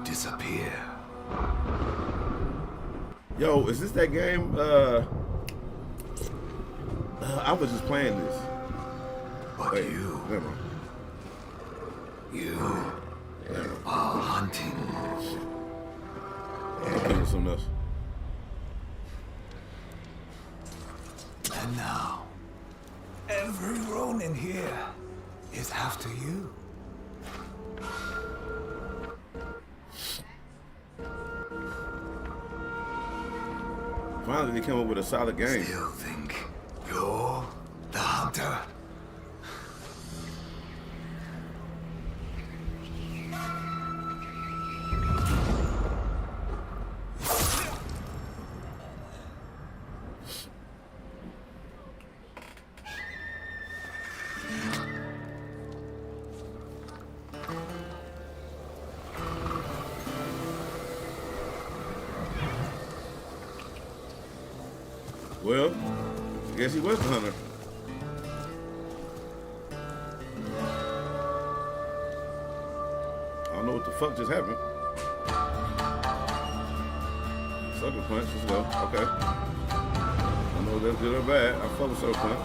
disappear. Yo, is this that game? I was just playing this. But Wait, you, never mind. you are hunting. I'm thinking of something else. And now, every Ronin here is after you. Finally, they came up with a solid game. Still think you're the hunter? Well, I guess he was the hunter. I don't know what the fuck just happened. Sucker punch, let's go. Okay. I don't know if that's good or bad. I fuck with sucker punch.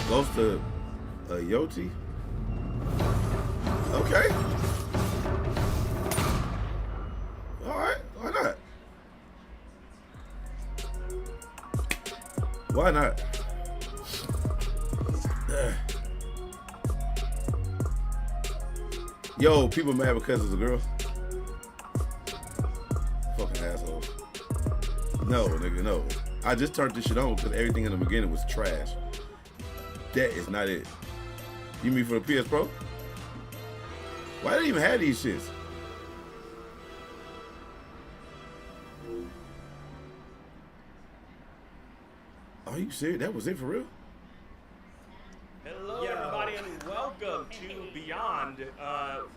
Goes to Yoti. Okay. All right. Why not? Why not? Yo, people mad because it's a girl. Fucking assholes. No, nigga, no. I just turned this shit on because everything in the beginning was trash. That is not it. You mean for the PS Pro? Why do they even have these shits? Are you serious? That was it for real? Hello, everybody, and welcome to Beyond.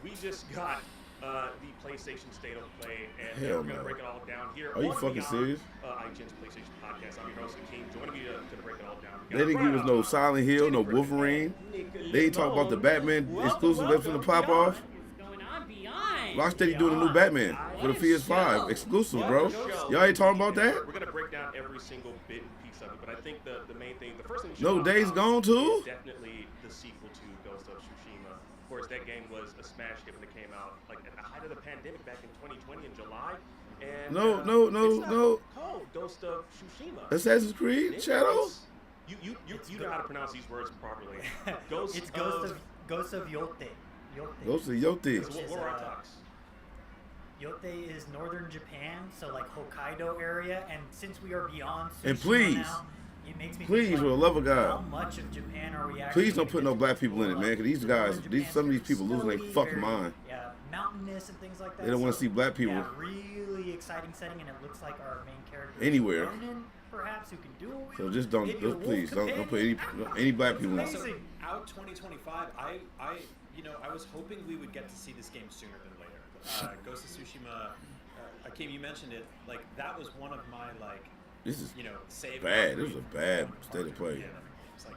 We just got the PlayStation State of Play, and we're going to break it all down here. Are you fucking serious? IGN's PlayStation Podcast. I'm your host, King. Joining me to break it all down. They didn't give us no Silent Hill, no Wolverine. They ain't talk about the Batman exclusive that's gonna pop off. Rocksteady doing a new Batman for the PS5 exclusive, bro. Y'all ain't talking about that? We're going to break down every single bit and piece of it, but I think the main thing, the first thing we should No talk Days about Gone too? is definitely the sequel to Ghost of Tsushima. Of course, that game was a smash hit when it came out, like at the height of the pandemic back in 2020 in July. And No. it's called Ghost of Tsushima. Assassin's Creed Shadows? You know how to pronounce these words properly. It's Ghost of Yote. Ghost of Yoti. So what were our talks? Yote is northern Japan, so like Hokkaido area, and since we are beyond Tsushima And please, now, it makes me please, think, for the love of how God, much of Japan are we actually please don't put no gonna black get people in it, man. Cause these guys, some of these people losing their snowy, fucking very, mind. Yeah, mountainous and things like that. They don't want to so, see black people Yeah, really exciting setting, and it looks like our main character anywhere. is Ronin, perhaps, who can dual wield. So just don't, maybe a wolf please don't put any black people in it. Amazing. Out 2025, I was hoping we would get to see this game sooner than later. Ghost of Tsushima, Akeem, you mentioned it. Like that was one of my This is save bad. This is a bad state of play. Yeah, it's like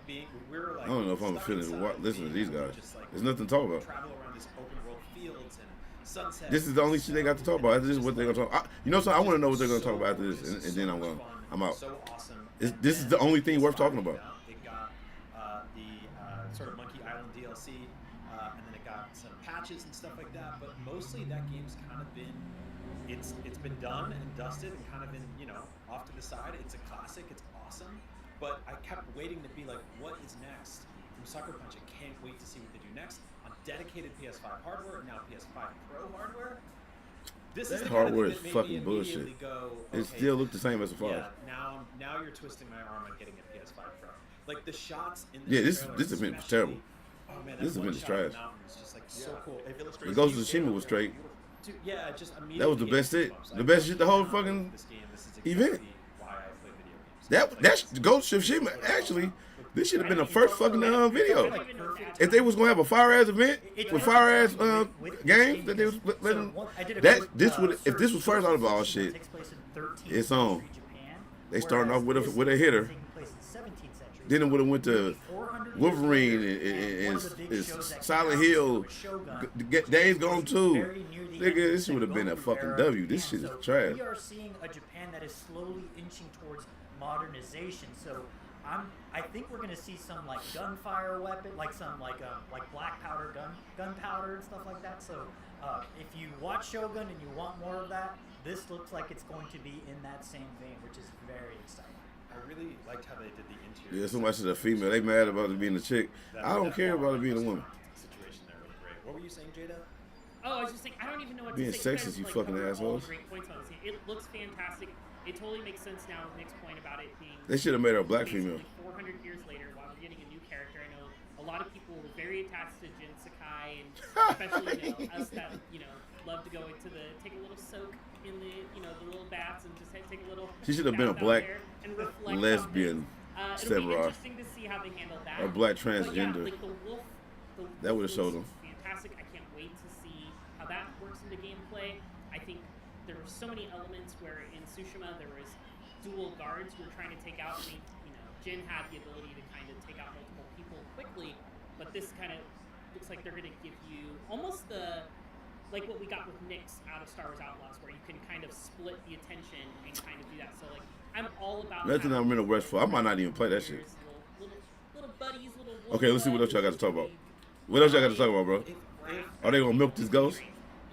we're like. I don't know if I'm stuck feeling inside listening to these the game, guys. just, like, There's nothing to talk about. Travel around these open world fields and sunsets. This is the only shit they got to talk about. This is what they're gonna talk. You know, something? I want to know what they're gonna talk about after this, and then I'm out. So awesome. This is the only thing worth talking about. It got the sort of Monkey Island DLC, and then it got some patches. patches and stuff like that, but mostly that game's kind of been it's been done and dusted and kind of been, you know, off to the side. It's a classic, it's awesome, but I kept waiting to be like, what is next from Sucker Punch? I can't wait to see what they do next on dedicated PS5 hardware and now PS5 Pro hardware. This is That the kind of hardware thing is that made fucking me bullshit. immediately go, It okay, still look the same as the 5. yeah, now you're twisting my arm on getting a PS5 Pro. Like the shots in Yeah, this this trailer, event was especially- terrible. Oh man, This that one event is shot of trash. the mountain was just like so cool. The Ghost of Tsushima was straight. Dude, yeah, it just immediately That was the gave me best shit. goosebumps. The Like, best shit the whole wow, fucking this game, this is event. exactly why I play video games. That's Ghost of Tsushima. Actually, this should have been the first fucking video. If they was gonna have a fire ass event with fire ass games that they was letting, this would if this was first out of all shit, it's on. They starting off with a hitter. Then it would have went to Wolverine and Silent Hill, Days Gone 2. Nigga, this would have been a fucking W. This shit is trash. We are seeing a Japan that is slowly inching towards modernization. So I think we're gonna see some like gunfire weapon, like some like black powder gunpowder and stuff like that. So if you watch Shogun and you want more of that, this looks like it's going to be in that same vein, which is very exciting. I really liked how they did the interior. Yeah, somebody said a female. They mad about it being a chick. I don't care about it being a woman. Situation there really great. What were you saying, Jada? Oh, I was just saying, I don't even know what Being to say. sexist, you guys, fucking covered all assholes. Great points on this. It looks fantastic. It totally makes sense now. Nick's point about it being. They should have made her a black female. basically 400 years later, while we're getting a new character. I know a lot of people were very attached to Jin Sakai, and especially us that love to go into take a little soak in the little baths and just take a little. She should have been a bath out black there and reflect on lesbian things. It'll be samurai. interesting to see how they handle that. Or black But yeah, transgender. like the wolf That would've was showed 'em. Fantastic. I can't wait to see how that works into gameplay. I think there were so many elements where in Tsushima there was dual guards who were trying to take out. I mean, Jin had the ability to kind of take out multiple people quickly, but this kind of looks like they're going to give you almost like what we got with Nyx out of Star Wars Outlaws, where you can kind of split the attention and kind of do that. So like, I'm all about. Nothing I'm in a rush for. I might not even play that shit. Little buddies, little. Okay, let's see what else y'all got to talk about. What else y'all got to talk about, bro? Are they gonna milk this ghost?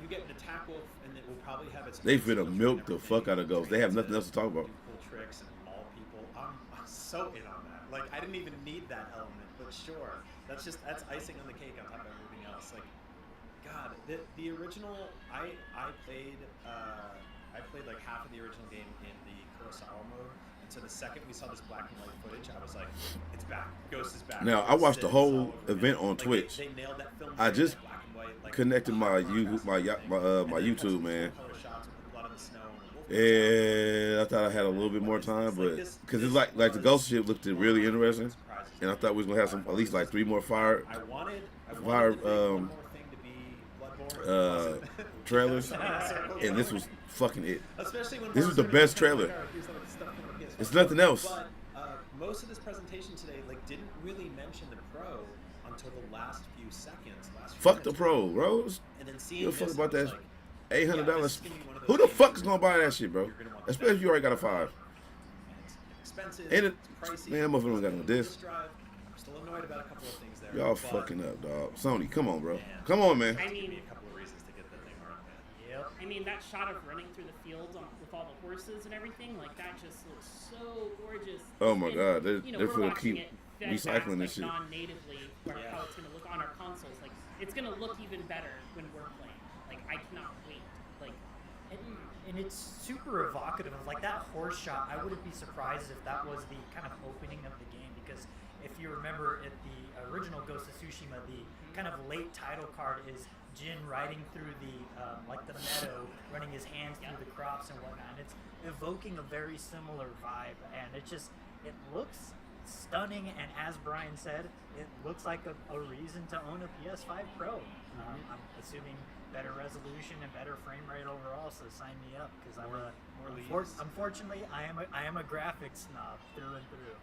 You get an attack wolf, and it will probably have its. They finna milk the fuck out of ghost. They have nothing else to talk about. Do cool tricks and maul people. I'm so in on that. Like I didn't even need that element, but sure, that's icing on the cake on top of everything else. Like, God, the original I played like half of the original game in the Kurosawa mode. So the second we saw this black and white footage, I was like, "It's back. Ghost is back." Now, I watched the It's whole all over, event man. on Twitch. They nailed that film. I just black and white, like, Connected my YouTube, man. Yeah, I thought I had a little bit more time, but because it's like the ghost shit looked really interesting, and I thought we was gonna have some at least like 3 more fire trailers, and this was fucking it. This was the best trailer. It's nothing else. But most of this presentation today, didn't really mention the Pro until the last few seconds. Fuck the Pro, bro. And then You seeing don't fuck this, about I was that like, $800. Who the fuck is gonna buy that shit, bro? Especially if you already got a 5. It's expensive. And it's pricey. man, that motherfucker don't got no disc. Drive. I'm still annoyed about a couple of things there. Y'all but, fucking up, dog. Sony, come on, bro. Come on, man. I Give me mean, a couple of reasons to get that thing around. Yep. I mean, that shot of running through the fields with all the horses and everything, like that just looks so gorgeous. Oh my And, God, they're we're gonna watching keep it fed recycling back, this shit. Non-natively, how it's gonna look on our consoles. Like it's gonna look even better when we're playing. Like I cannot wait. Like And it's super evocative of like that horse shot. I wouldn't be surprised if that was the kind of opening of the game, because if you remember at the original Ghost of Tsushima, the kind of late title card is Jin riding through the the meadow, running his hands through the crops and whatnot. And it's evoking a very similar vibe, and it looks stunning. And as Brian said, it looks like a reason to own a PS5 Pro. I'm assuming better resolution and better frame rate overall, so sign me up, because unfortunately I am a graphics snob through and through.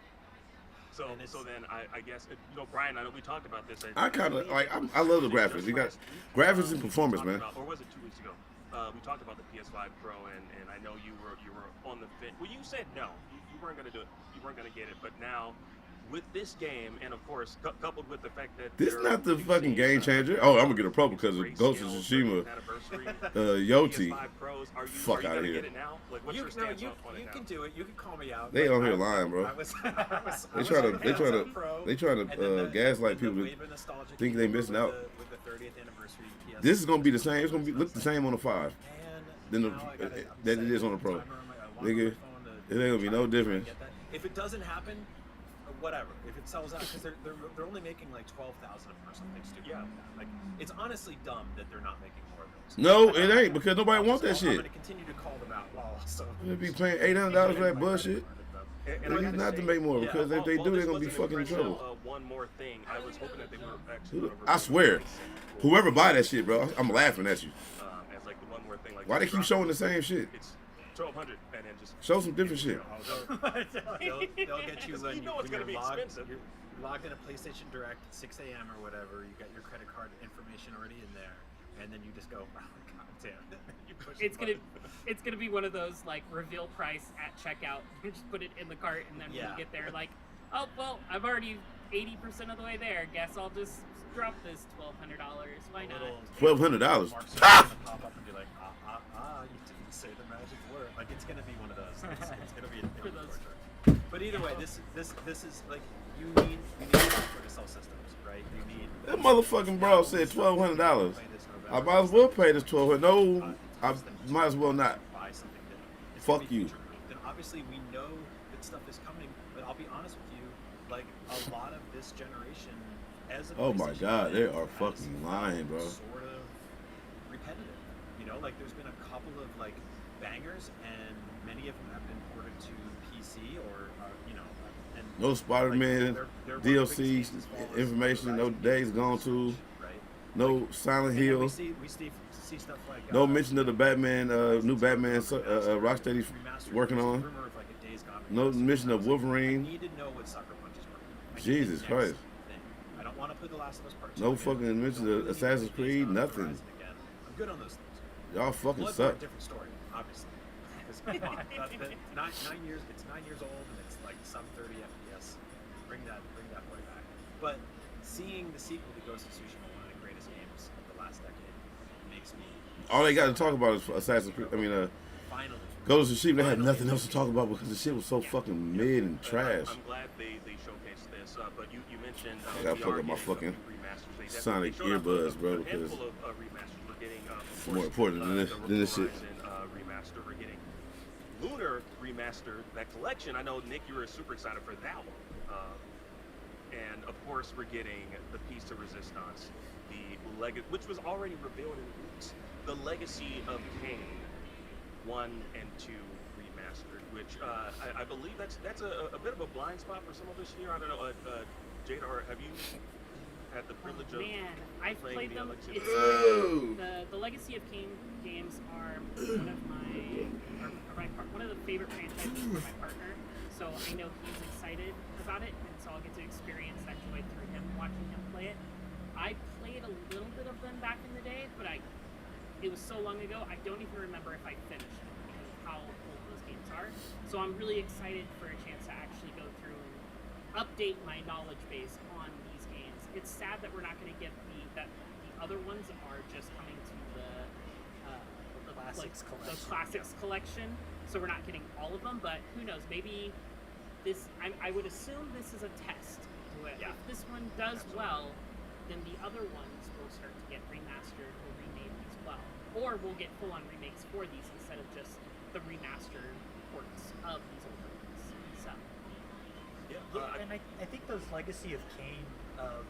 So then I guess Brian, I know we talked about this. I kind of like. I love the graphics. You got graphics and performance, man. Or was it 2 weeks ago? We talked about the PS5 Pro, and I know you were on the fence. Well, you said no, you weren't gonna do it. You weren't gonna get it, but now with this game, and of course, coupled with the fact that This they're not the fucking releasing, game changer. Oh, I'm gonna get a pro because of Grayscale Ghost of Tsushima. 30th anniversary Yoti. PS5 Pros. Are you Fuck outta gonna here. get it now? Like, what's your stance on it you now? can do it. You can call me out. They but on here I- lying, bro. I was They trying to and then the gaslight people to wave of nostalgia think came they over missing with out. with the 30th anniversary PS. This is gonna be the same. It's gonna look the same on the 5 And than the, now I gotta- I'm that it setting is on the a Pro. timer on my- I log on Nigga, my phone to it ain't gonna be try no to difference. get that. If it doesn't happen, whatever. If it sells out, because they're only making like 12,000 of them or something stupid like that. Like, it's honestly dumb that they're not making more of those. No, it ain't because nobody wants that I'm shit. gonna continue to call them out while also. They be paying $800 for that bullshit. And They I need gotta not to say, make more yeah, because if they do, they're gonna be fucking in trouble. One more thing, I was hoping that they were actually. I swear, whoever buy that shit, bro, I'm laughing at you. As like the one more thing, like Why they keep showing the same shit? It's 1,200, and then just Show some different shit. They'll get you when You know it's you're gonna be logged, expensive. You're logged in a PlayStation Direct at 6 a.m. or whatever. You got your credit card information already in there, and then you just go, oh, god damn. You push the button. It's gonna be one of those like reveal price at checkout. You just put it in the cart, and then when Yeah. you get there, like, oh well, I'm already 80% of the way there. Guess I'll just drop this $1,200. Why not? $1,200. Mark's Ah! gonna pop up and be like, you didn't say the magic word. Like, it's gonna be one of those. It's gonna be For those- torture. But either way, this is like you need software to sell systems, right? You need That motherfucking bro said $1,200. play this I November. might as well pay this $1,200. No, It's I just that might as well not. buy something that it's Fuck gonna be you. future-proof. Then obviously we know that stuff is coming, but I'll be honest with you, like a lot of this generation, as a Oh my PlayStation God, they fan, are has fucking lying, bro. Sort of repetitive, you know. Like there's been a couple of like bangers, and many of them have been ported to PC or you know, and No Spider-Man, they're one of the biggest DLC games as well as information, no Horizon Days Games Gone Switch, 2, right? no Silent And then Hill, we see stuff like no mention of the Batman, new Batman Rocksteady's remastered. working There's a on, rumor of like a Days Gone no remaster. mention of I Wolverine, need to know what Sucker Punch is working on. I need Jesus the next Christ. thing. I don't want to play The Last of Us Part 2 No again. fucking I don't mention of really need to Assassin's play Days Creed, Gone or nothing. Horizon again. I'm good on those things. Y'all fucking Bloodborne, suck. different story, obviously. Because come on, 9 years. It's 9 years old, and it's like sub 30 FPS. Bring that boy back. But seeing the sequel to Ghost of Tsushima, one of the greatest games of the last decade, makes me All they got to talk about is Assassin's Creed. finally. Ghost of Tsushima. They had nothing else to talk about because the shit was so fucking mid and trash. I'm glad they showcased this, but you mentioned. I gotta plug up my fucking Sonic earbuds, bro, because remasters we're getting. it's more important than this shit. Remaster we're getting. Lunar remaster, that collection. I know Nick, you were super excited for that one. And of course, we're getting the Piece of Resistance, which was already revealed in leaks. The Legacy of Kain 1 and 2 remastered, which I believe that's a bit of a blind spot for some of us here. I don't know, Jada, have you had the privilege of Man, I've playing played the them. Legacy of It's Kain? the Legacy of Kain games are one of the favorite franchises for my partner. So I know he's excited about it, and so I'll get to experience that joy through him watching him play it. I played a little bit of them back in the day, but it was so long ago I don't even remember if I finished it because of how old those games are. So I'm really excited for a chance to actually go through and update my knowledge base on these games. It's sad that we're not going to get the other ones are just coming to the Classics the collection. classics collection, so we're not getting all of them. But who knows? Maybe this. I would assume this is a test. Yeah. If this one does well, then the other ones will start to get remastered or remade as well, or we'll get full-on remakes for these instead of just the remastered ports of these older ones. So. Yeah, and I think those Legacy of Kain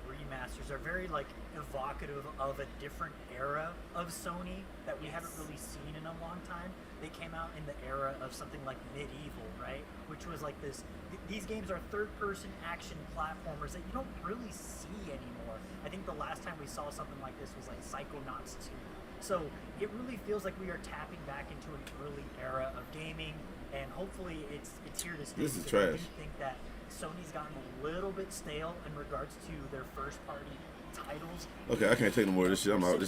remasters are very like evocative of a different era of Sony that we haven't really seen in a long time. They came out in the era of something like Medieval, right? Which was like this. These games are third-person action platformers that you don't really see anymore. I think the last time we saw something like this was like Psychonauts 2. So it really feels like we are tapping back into an early era of gaming, and hopefully it's here to stay. This is because I trash. do think that Sony's gotten a little bit stale in regards to their first-party titles. Okay, I can't take no more of this shit. I'm out. This